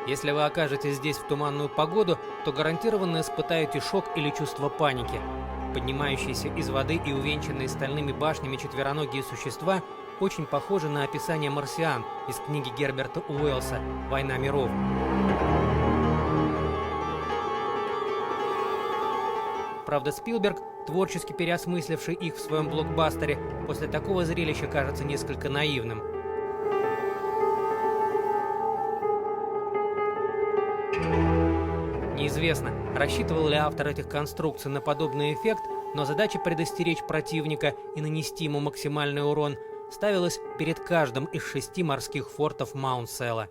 Если вы окажетесь здесь в туманную погоду, то гарантированно испытаете шок или чувство паники. Поднимающиеся из воды и увенчанные стальными башнями четвероногие существа очень похожи на описание марсиан из книги Герберта Уэллса «Война миров». Правда, Спилберг, творчески переосмысливший их в своем блокбастере, после такого зрелища кажется несколько наивным. Неизвестно, рассчитывал ли автор этих конструкций на подобный эффект, но задача предостеречь противника и нанести ему максимальный урон ставилась перед каждым из 6 морских фортов Маунт-Селла.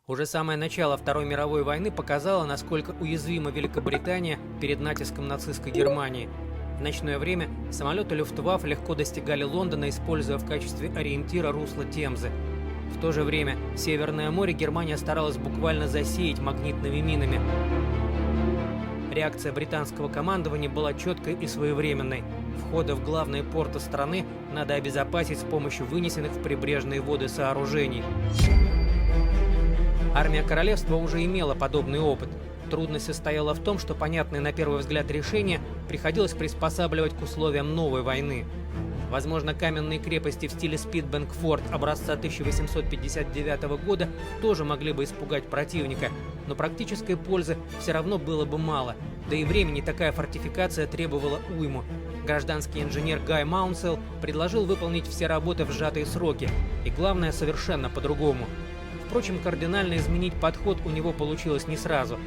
Уже самое начало Второй мировой войны показало, насколько уязвима Великобритания перед натиском нацистской Германии. В ночное время самолеты Люфтваффе легко достигали Лондона, используя в качестве ориентира русло Темзы. В то же время Северное море Германия старалась буквально засеять магнитными минами. Реакция британского командования была четкой и своевременной. Входы в главные порты страны надо обезопасить с помощью вынесенных в прибрежные воды сооружений. Армия королевства уже имела подобный опыт. Трудность состояла в том, что понятное на первый взгляд решение приходилось приспосабливать к условиям новой войны. Возможно, каменные крепости в стиле Спитбэнк-форт образца 1859 года тоже могли бы испугать противника, но практической пользы все равно было бы мало, да и времени такая фортификация требовала уйму. Гражданский инженер Гай Маунсел предложил выполнить все работы в сжатые сроки, и главное, совершенно по-другому. Впрочем, кардинально изменить подход у него получилось не сразу.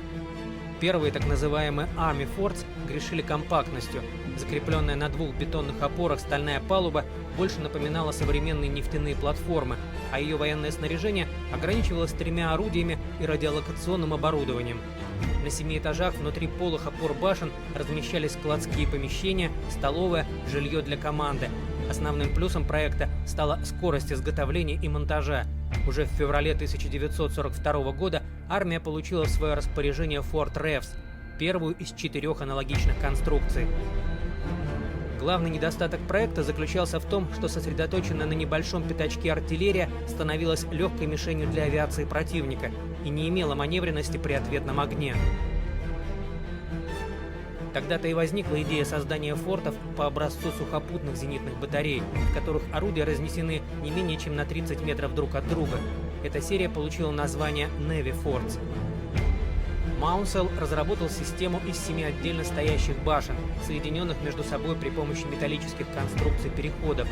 Первые так называемые Army Forts грешили компактностью. Закрепленная на 2 бетонных опорах стальная палуба больше напоминала современные нефтяные платформы, а ее военное снаряжение ограничивалось 3 орудиями и радиолокационным оборудованием. На 7 этажах внутри полых опор башен размещались складские помещения, столовая, жилье для команды. Основным плюсом проекта стала скорость изготовления и монтажа. Уже в феврале 1942 года армия получила в свое распоряжение Форт Ревс, первую из 4 аналогичных конструкций. Главный недостаток проекта заключался в том, что сосредоточенная на небольшом пятачке артиллерия становилась легкой мишенью для авиации противника и не имела маневренности при ответном огне. Тогда-то и возникла идея создания фортов по образцу сухопутных зенитных батарей, в которых орудия разнесены не менее чем на 30 метров друг от друга. Эта серия получила название Navy Forts. Маунсел разработал систему из 7 отдельно стоящих башен, соединенных между собой при помощи металлических конструкций переходов.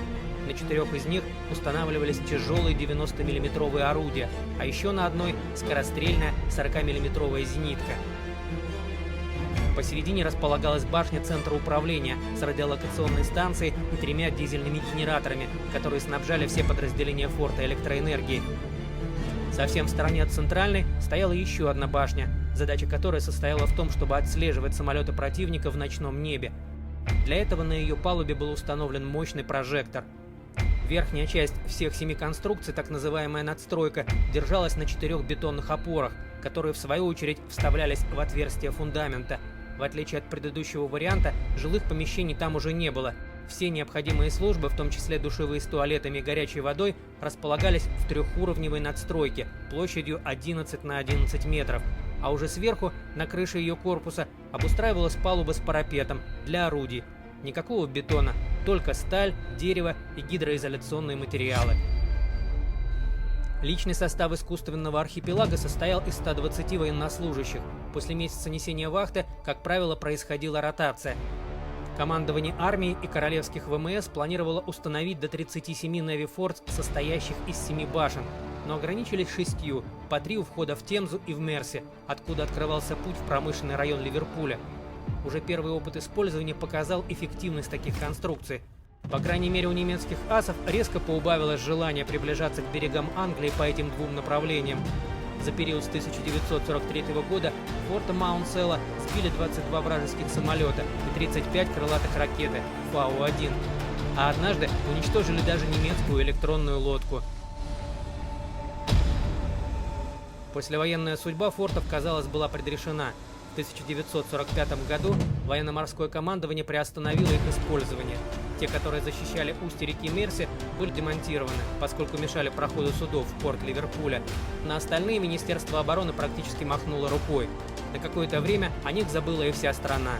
На 4 из них устанавливались тяжелые 90-мм орудия, а еще на одной скорострельная 40-мм зенитка. Посередине располагалась башня центра управления с радиолокационной станцией и 3 дизельными генераторами, которые снабжали все подразделения форта электроэнергией. Совсем в стороне от центральной стояла еще одна башня, задача которой состояла в том, чтобы отслеживать самолеты противника в ночном небе. Для этого на ее палубе был установлен мощный прожектор. Верхняя часть всех 7 конструкций, так называемая надстройка, держалась на 4 бетонных опорах, которые в свою очередь вставлялись в отверстия фундамента. В отличие от предыдущего варианта, жилых помещений там уже не было. Все необходимые службы, в том числе душевые с туалетами и горячей водой, располагались в 3-уровневой надстройке площадью 11 на 11 метров. А уже сверху, на крыше ее корпуса, обустраивалась палуба с парапетом для орудий. Никакого бетона, только сталь, дерево и гидроизоляционные материалы. Личный состав искусственного архипелага состоял из 120 военнослужащих. После месяца несения вахты, как правило, происходила ротация. Командование армии и королевских ВМС планировало установить до 37 Navy Forts, состоящих из 7 башен, но ограничились 6, по 3 у входа в Темзу и в Мерси, откуда открывался путь в промышленный район Ливерпуля. Уже первый опыт использования показал эффективность таких конструкций. По крайней мере, у немецких асов резко поубавилось желание приближаться к берегам Англии по этим 2 направлениям. За период с 1943 года в форте Маунт-Селла сбили 22 вражеских самолета и 35 крылатых ракеты Фау-1, а однажды уничтожили даже немецкую электронную лодку. Послевоенная судьба фортов, казалось, была предрешена. В 1945 году военно-морское командование приостановило их использование. те, которые защищали устье реки Мерси, были демонтированы, поскольку мешали проходу судов в порт Ливерпуля. На остальные Министерство обороны практически махнуло рукой. На какое-то время о них забыла и вся страна.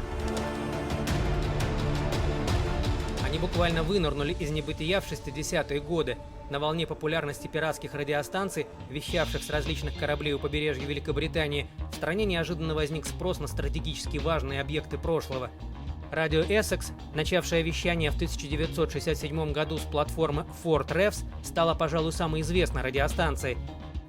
Они буквально вынырнули из небытия в 60-е годы. На волне популярности пиратских радиостанций, вещавших с различных кораблей у побережья Великобритании, в стране неожиданно возник спрос на стратегически важные объекты прошлого. Радио Эссекс, начавшее вещание в 1967 году с платформы Fort Revs, стало, пожалуй, самой известной радиостанцией.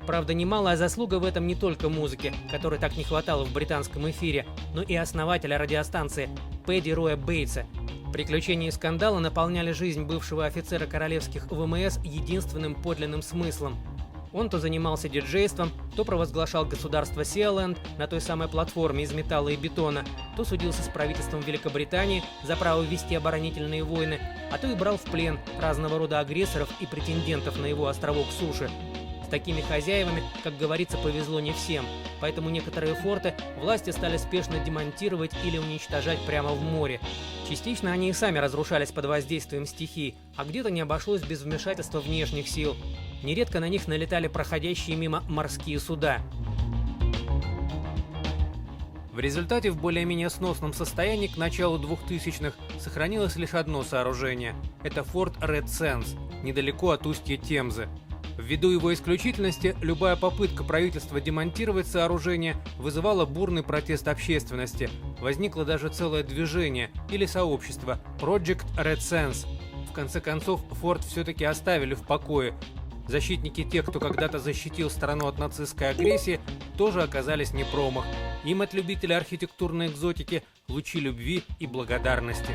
Правда, немалая заслуга в этом не только музыки, которой так не хватало в британском эфире, но и основателя радиостанции Пэдди Роя Бейтса. Приключения и скандалы наполняли жизнь бывшего офицера королевских ВМС единственным подлинным смыслом. Он то занимался диджейством, то провозглашал государство Сиаленд на той самой платформе из металла и бетона, то судился с правительством Великобритании за право вести оборонительные войны, а то и брал в плен разного рода агрессоров и претендентов на его островок суши. С такими хозяевами, как говорится, повезло не всем, поэтому некоторые форты власти стали спешно демонтировать или уничтожать прямо в море. Частично они и сами разрушались под воздействием стихий, а где-то не обошлось без вмешательства внешних сил. Нередко на них налетали проходящие мимо морские суда. В результате в более-менее сносном состоянии к началу 2000-х сохранилось лишь одно сооружение – это форт Ред Сенс, недалеко от устья Темзы. Ввиду его исключительности, любая попытка правительства демонтировать сооружение вызывала бурный протест общественности. Возникло даже целое движение или сообщество Project Red Sense. В конце концов, форт все-таки оставили в покое. Защитники тех, кто когда-то защитил страну от нацистской агрессии, тоже оказались не промах. Им от любителей архитектурной экзотики лучи любви и благодарности.